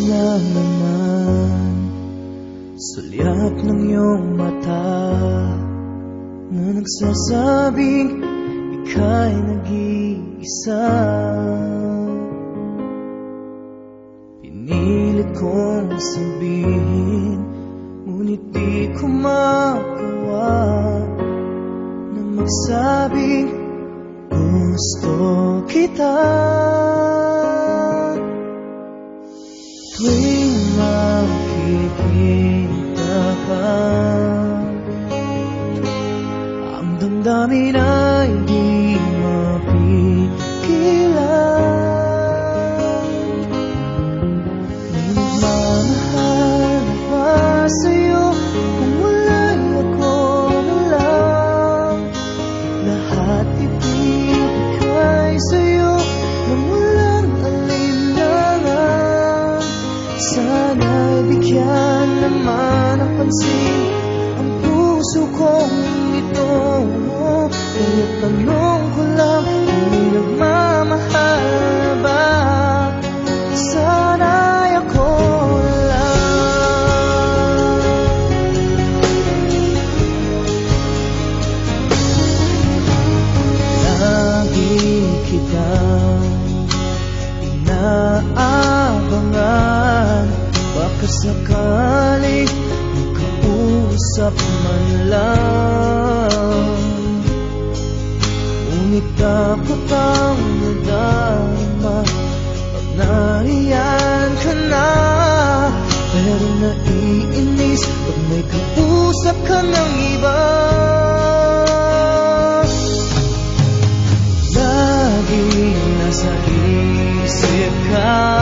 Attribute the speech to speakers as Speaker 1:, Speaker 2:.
Speaker 1: na naman sulyap ng iyong mata na nagsasabing ika'y nag-iisa. Pinilit kong sabihin, ngunit di ko magawa na magsabing gusto kita. Tuwing makikita ka, ang damdamin ay di mapigilan. May nagmamahal na ba sa'yo kung wala'y ako na lang? Lahat ibibigay sa'yo nang walang alinlangan. Sana'y bigyan naman ng pansin ang puso kong ito. Kaya tanong ko lang kung may nagmamahal ba? Sana'y ako lang. Lagi kitang inaabangan, baka sakaling makausap man lang. Ngunit dapat ang nadama pag nariyan ka na. Pero naiinis pag may kausap ka ng iba. Lagi nasa isip ka,